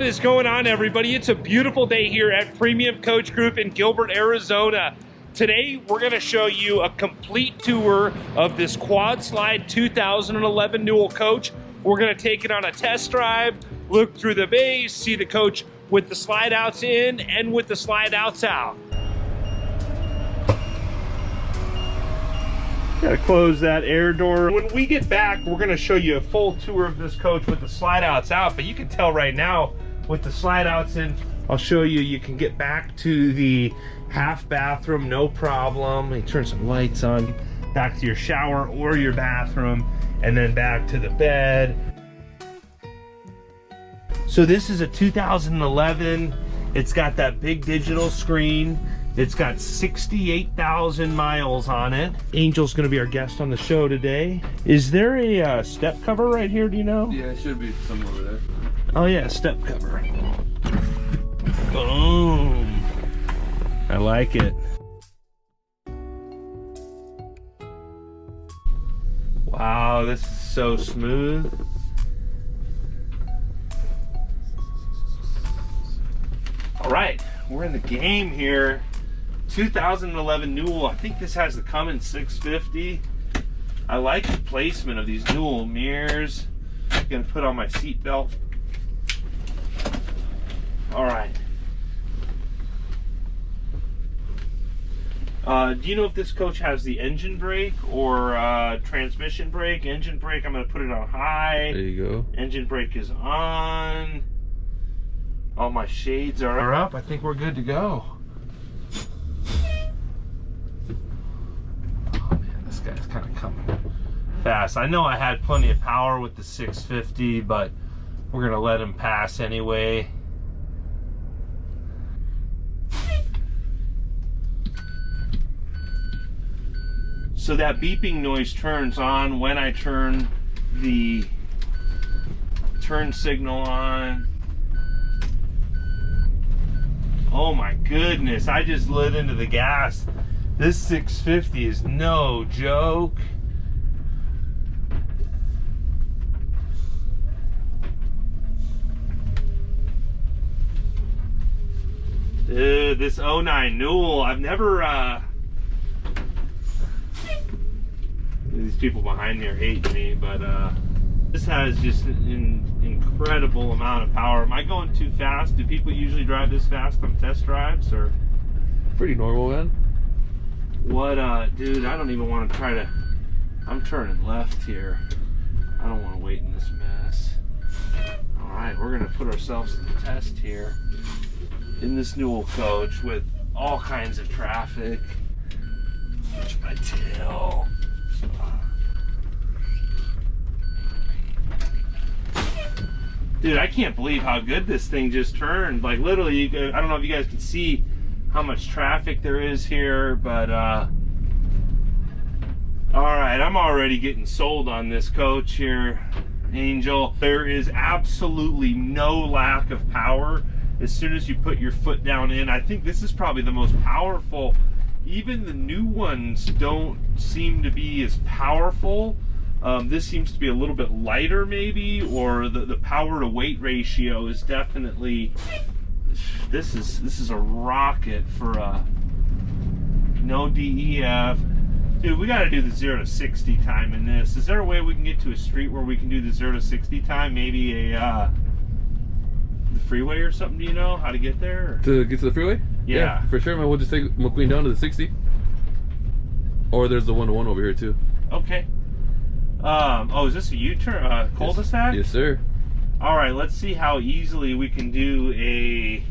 is going on, everybody? It's a beautiful day here at Premium Coach Group in Gilbert, Arizona. Today, we're going to show you a complete tour of this Quad Slide 2011 Newell coach. We're going to take it on a test drive, look through the bays, see the coach with the slide outs in and with the slide outs out. Gotta close that air door. When we get back, we're gonna show you a full tour of this coach with the slide outs out, but you can tell right now with the slide outs in, I'll show you, you can get back to the half bathroom, no problem. You turn some lights on, back to your shower or your bathroom, and then back to the bed. So this is a 2011. It's got that big digital screen. It's got 68,000 miles on it. Angel's gonna be our guest on the show today. Is there a step cover right here, do you know? Yeah, it should be somewhere over there. Oh yeah, step cover. Boom. I like it. Wow, this is so smooth. All right, we're in the game here. 2011 Newell. I think this has the Cummins 650. I like the placement of these Newell mirrors. I'm gonna put on my seat belt. All right. Do you know if this coach has the engine brake or transmission brake? Engine brake, I'm gonna put it on high. There you go. Engine brake is on. All my shades are up. I think we're good to go. Guy's kind of coming fast. I know I had plenty of power with the 650, but we're gonna let him pass anyway. So that beeping noise turns on when I turn the turn signal on. Oh my goodness, I just lit into the gas. This 650 is no joke. Dude, this 09 Newell, I've never, these people behind me are hating me, but this has just an incredible amount of power. Am I going too fast? Do people usually drive this fast on test drives, or? Pretty normal, man. What, dude, I don't even want to try to, I'm turning left here. I don't want to wait in this mess. All right, we're going to put ourselves to the test here in this Newell coach with all kinds of traffic. Watch my tail. Dude, I can't believe how good this thing just turned. Like, literally, I don't know if you guys can see how much traffic there is here, but all right, I'm already getting sold on this coach here, Angel. There is absolutely no lack of power as soon as you put your foot down in. I think this is probably the most powerful. Even the new ones don't seem to be as powerful. This seems to be a little bit lighter maybe, or the power to weight ratio is definitely, this is a rocket for a no DEF. Dude, we got to do the 0 to 60 time in this. Is there a way we can get to a street where we can do the 0 to 60 time? Maybe the freeway or something? Do you know how to get there? To get to the freeway? Yeah, for sure, man. We'll just take McQueen down to the 60. Or there's the 1-to-1 over here too. Okay. Oh, is this a U-turn, cul-de-sac? Yes, sir. All right, let's see how easily we can do a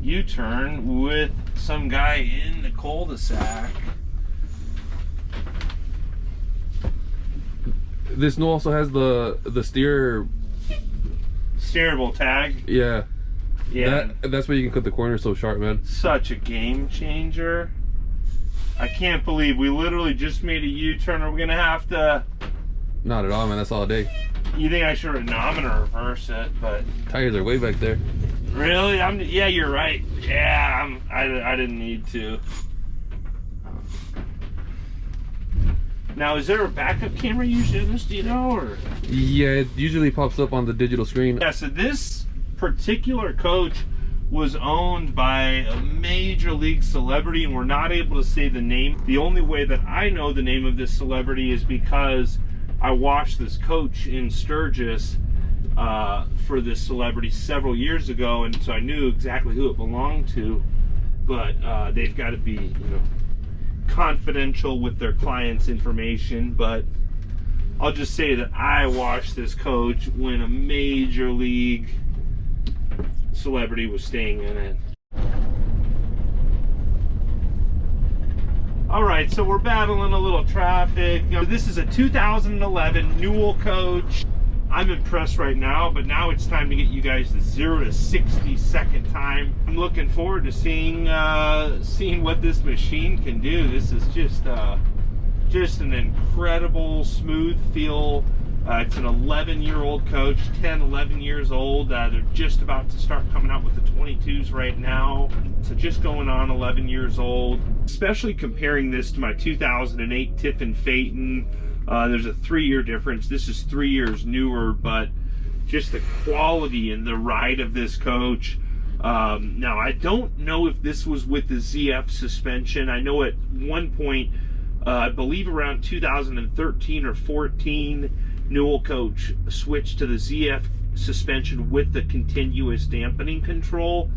U-turn with some guy in the cul-de-sac. This Newell also has the steerable tag. Yeah. Yeah. That's why you can cut the corner so sharp, man. Such a game changer. I can't believe we literally just made a U-turn. Are we gonna have to? Not at all, man. That's all day. You think I should? No, I'm gonna reverse it, but tires are way back there. Really? Yeah, you're right. Yeah, I didn't need to. Now, is there a backup camera usually in this? Do you know, or? Yeah, it usually pops up on the digital screen. Yeah. So this particular coach was owned by a major league celebrity, and we're not able to say the name. The only way that I know the name of this celebrity is because I watched this coach in Sturgis for this celebrity several years ago, and so I knew exactly who it belonged to. But they've got to be, you know, confidential with their clients' information. But I'll just say that I watched this coach when a major league celebrity was staying in it. All right, so we're battling a little traffic. This is a 2011 Newell coach. I'm impressed right now, but now it's time to get you guys the 0 to 60 second time. I'm looking forward to seeing what this machine can do. This is just an incredible smooth feel. It's an 11-year-old coach, 10, 11 years old. They're just about to start coming out with the 22s right now. So just going on 11 years old. Especially comparing this to my 2008 Tiffin Phaeton. There's a 3-year difference. This is 3 years newer, but just the quality and the ride of this coach. Now, I don't know if this was with the ZF suspension. I know at one point, I believe around 2013 or 14, Newell coach switched to the ZF suspension with the continuous dampening control.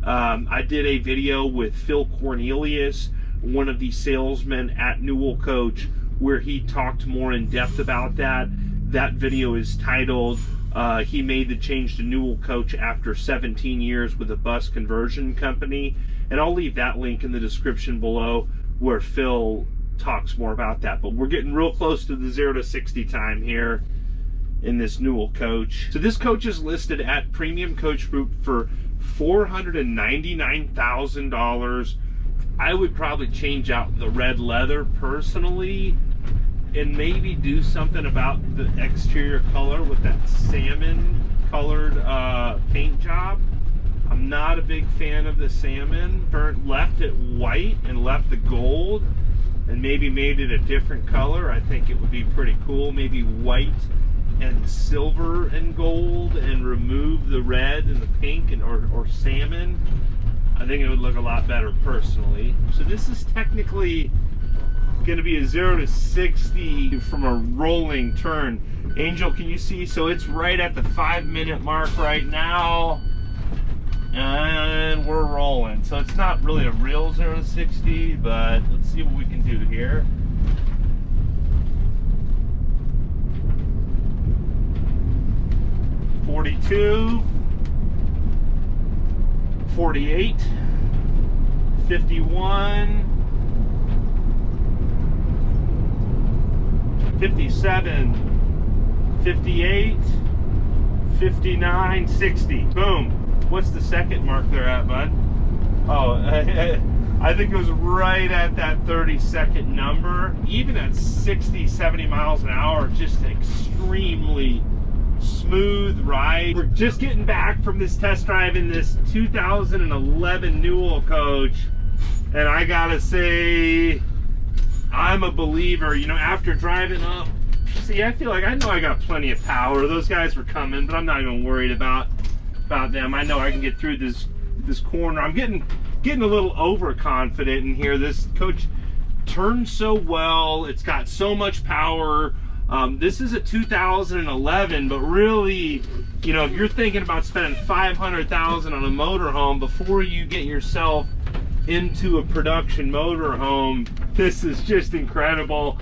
I did a video with Phil Cornelius, one of the salesmen at Newell coach, where he talked more in depth about that. That video is titled, he made the change to Newell coach after 17 years with a bus conversion company. And I'll leave that link in the description below where Phil talks more about that. But we're getting real close to the 0 to 60 time here in this Newell coach. So this coach is listed at Premium Coach Group for $499,000. I would probably change out the red leather personally, and maybe do something about the exterior color with that salmon colored paint job. I'm not a big fan of the salmon. Left it white and left the gold, and maybe made it a different color. I think it would be pretty cool. Maybe white and silver and gold, and remove the red and the pink and or salmon. I think it would look a lot better personally. So this is technically going to be a 0 to 60 from a rolling turn. Angel, can you see? So it's right at the 5-minute mark right now, and we're rolling. So it's not really a real 0 to 60, but let's see what we can do here. $42, $48, $51, $57, $58, $59, $60. Boom. What's the second mark they're at, bud? Oh, I think it was right at that 30-second number. Even at 60, 70 miles an hour, just extremely smooth ride. We're just getting back from this test drive in this 2011 Newell coach, and I gotta say, I'm a believer. You know, after driving up, see, I feel like I know I got plenty of power. Those guys were coming, but I'm not even worried about them. I know I can get through this corner. I'm getting a little overconfident in here. This coach turns so well. It's got so much power. This is a 2011, but really, you know, if you're thinking about spending $500,000 on a motorhome before you get yourself into a production motorhome, this is just incredible.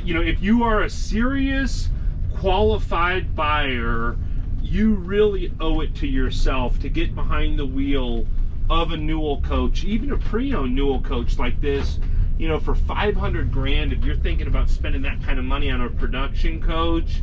You know, if you are a serious qualified buyer, you really owe it to yourself to get behind the wheel of a Newell coach, even a pre-owned Newell coach like this. You know, for 500 grand, if you're thinking about spending that kind of money on a production coach,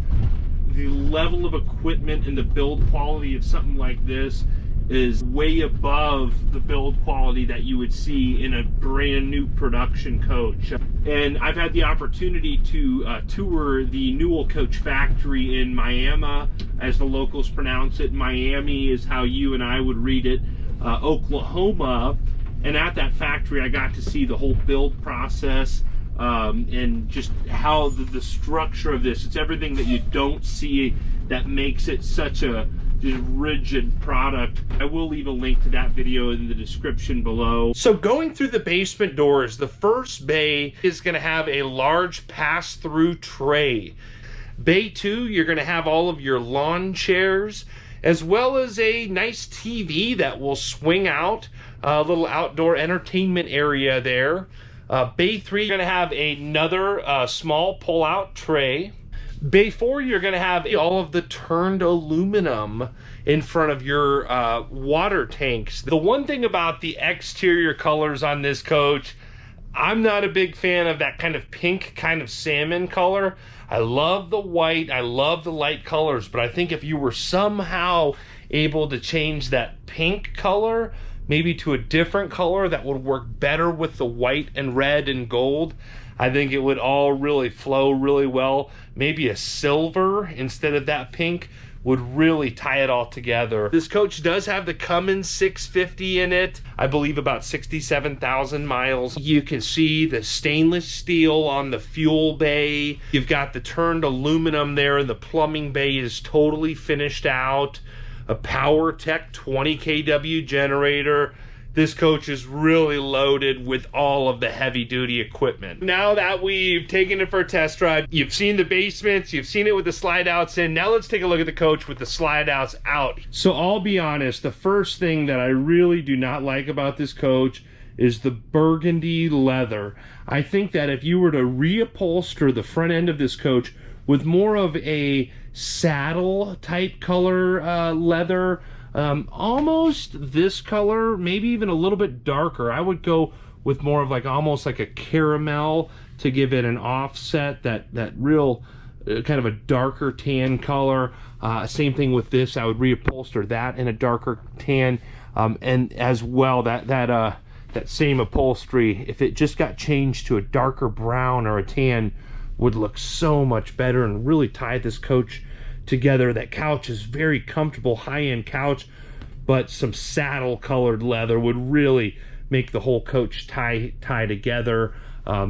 the level of equipment and the build quality of something like this is way above the build quality that you would see in a brand new production coach. And I've had the opportunity to tour the Newell coach factory in Miami, as the locals pronounce it. Miami is how you and I would read it. Oklahoma. And at that factory, I got to see the whole build process, and just how the structure of this. It's everything that you don't see that makes it such a just rigid product. I will leave a link to that video in the description below. So going through the basement doors, the first bay is going to have a large pass-through tray. Bay 2, you're going to have all of your lawn chairs, as well as a nice TV that will swing out, a little outdoor entertainment area there. Bay 3, you're going to have another small pull-out tray. Bay 4, you're going to have all of the turned aluminum in front of your water tanks. The one thing about the exterior colors on this coach, I'm not a big fan of that kind of pink, kind of salmon color. I love the white, I love the light colors, but I think if you were somehow able to change that pink color, maybe to a different color that would work better with the white and red and gold, I think it would all really flow really well. Maybe a silver instead of that pink would really tie it all together. This coach does have the Cummins 650 in it. I believe about 67,000 miles. You can see the stainless steel on the fuel bay. You've got the turned aluminum there, and the plumbing bay is totally finished out. A PowerTech 20 kW generator. This coach is really loaded with all of the heavy-duty equipment. Now that we've taken it for a test drive, you've seen the basements, you've seen it with the slide-outs in. Now let's take a look at the coach with the slide-outs out. So I'll be honest, the first thing that I really do not like about this coach is the burgundy leather. I think that if you were to reupholster the front end of this coach with more of a saddle-type color leather, almost this color, maybe even a little bit darker. I would go with more of like almost like a caramel to give it an offset, that real kind of a darker tan color. Same thing with this. I would reupholster that in a darker tan, and as well that same upholstery, if it just got changed to a darker brown or a tan, would look so much better and really tie this coach together. That couch is very comfortable, high-end couch, but some saddle colored leather would really make the whole coach tie together.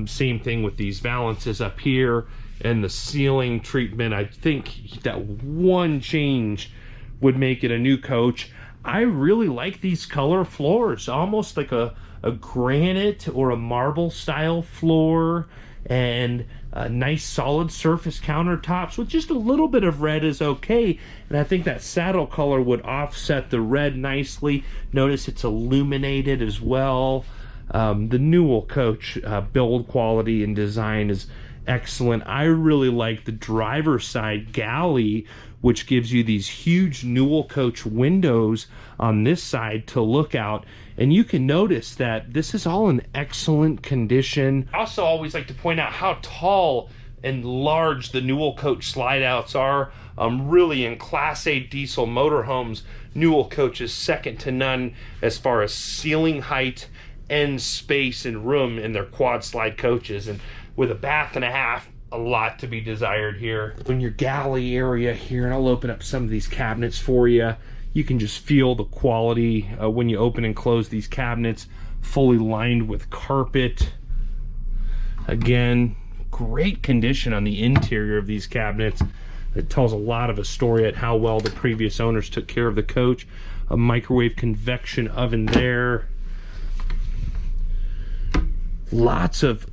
Same thing with these valances up here and the ceiling treatment. I think that one change would make it a new coach. I really like these color floors, almost like a granite or a marble style floor, and nice solid surface countertops with just a little bit of red is okay. And I think that saddle color would offset the red nicely. Notice it's illuminated as well. The Newell coach build quality and design is excellent. I really like the driver's side galley, which gives you these huge Newell coach windows on this side to look out. And you can notice that this is all in excellent condition. I also always like to point out how tall and large the Newell coach slide outs are. Really in Class A diesel motorhomes, Newell coach is second to none as far as ceiling height and space and room in their quad slide coaches. And with a bath and a half, a lot to be desired here. In your galley area here, and I'll open up some of these cabinets for you, you can just feel the quality when you open and close these cabinets, fully lined with carpet. Again, great condition on the interior of these cabinets. It tells a lot of a story at how well the previous owners took care of the coach. A microwave convection oven there. Lots of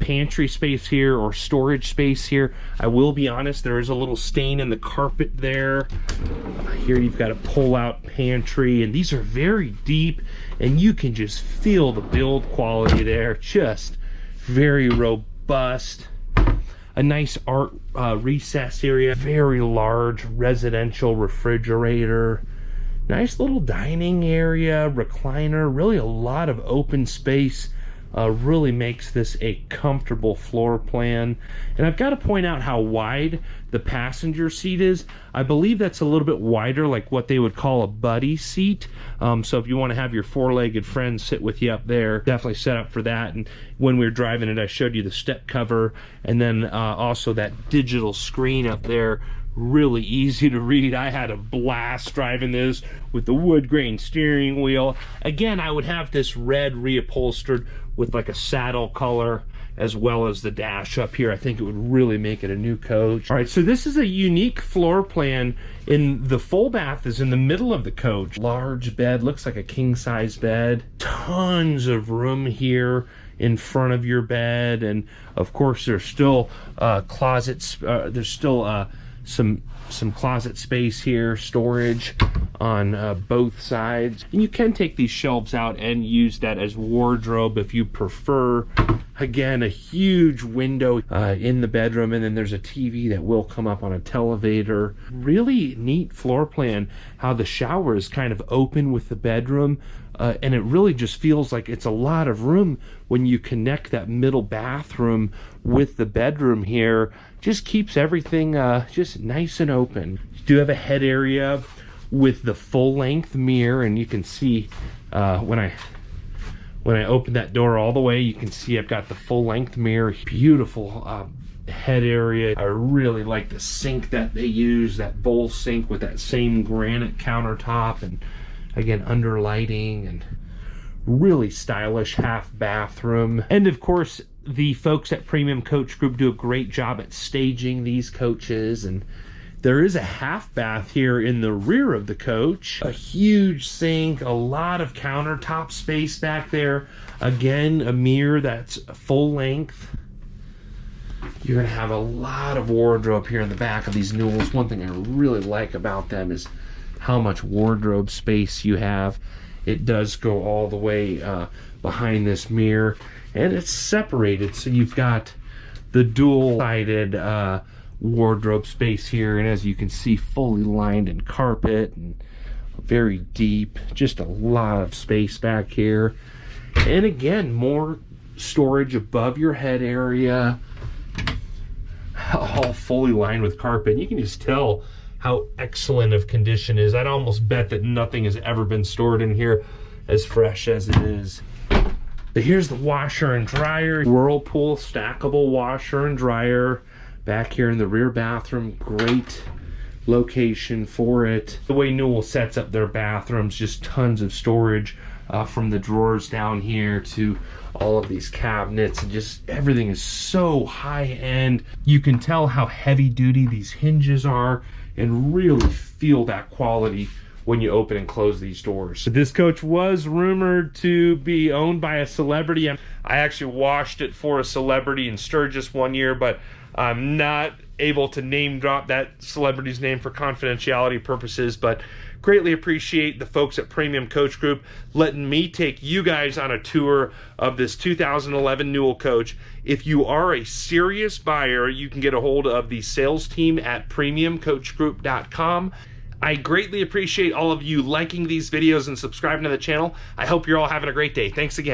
pantry space here, or storage space here. I will be honest, there is a little stain in the carpet there. Here you've got a pull-out pantry, and these are very deep, and you can just feel the build quality there. Just very robust. A nice art recess area. Very large residential refrigerator. Nice little dining area, recliner. Really a lot of open space. Really makes this a comfortable floor plan. And I've got to point out how wide the passenger seat is. I believe that's a little bit wider, like what they would call a buddy seat. So if you want to have your four-legged friend sit with you up there, definitely set up for that. And when we were driving it, I showed you the step cover, and then also that digital screen up there. Really easy to read. I had a blast driving this with the wood grain steering wheel. Again, I would have this red reupholstered with like a saddle color. as well as the dash up here. I think it would really make it a new coach. All right, so this is a unique floor plan. In the full bath is in the middle of the coach. Large bed, looks like a king-size bed. Tons of room here in front of your bed, and of course there's still closets. There's still some closet space here, storage on both sides. And you can take these shelves out and use that as wardrobe if you prefer. Again, a huge window in the bedroom, and then there's a TV that will come up on a televator. Really neat floor plan, how the shower is kind of open with the bedroom, and it really just feels like it's a lot of room when you connect that middle bathroom with the bedroom here. Just keeps everything just nice and open. You do have a head area with the full-length mirror, and you can see when I open that door all the way, you can see I've got the full-length mirror. Beautiful head area. I really like the sink that they use, that bowl sink with that same granite countertop, and again, under lighting, and really stylish half bathroom. And of course, the folks at Premium Coach Group do a great job at staging these coaches, and there is a half bath here in the rear of the coach. A huge sink, a lot of countertop space back there. Again, a mirror that's full length. You're gonna have a lot of wardrobe here in the back of these Newells. One thing I really like about them is how much wardrobe space you have. It does go all the way behind this mirror, and it's separated, so you've got the dual-sided wardrobe space here, and as you can see, fully lined in carpet and very deep. Just a lot of space back here, and again, more storage above your head area, all fully lined with carpet. You can just tell how excellent of condition is. I'd almost bet that nothing has ever been stored in here as fresh as it is. But here's the washer and dryer. Whirlpool stackable washer and dryer back here in the rear bathroom. Great location for it. The way Newell sets up their bathrooms, just tons of storage from the drawers down here to all of these cabinets, and just everything is so high end. You can tell how heavy duty these hinges are and really feel that quality when you open and close these doors. This coach was rumored to be owned by a celebrity. I actually washed it for a celebrity in Sturgis one year, but I'm not able to name drop that celebrity's name for confidentiality purposes, but greatly appreciate the folks at Premium Coach Group letting me take you guys on a tour of this 2011 Newell coach. If you are a serious buyer, you can get a hold of the sales team at premiumcoachgroup.com. I greatly appreciate all of you liking these videos and subscribing to the channel. I hope you're all having a great day. Thanks again.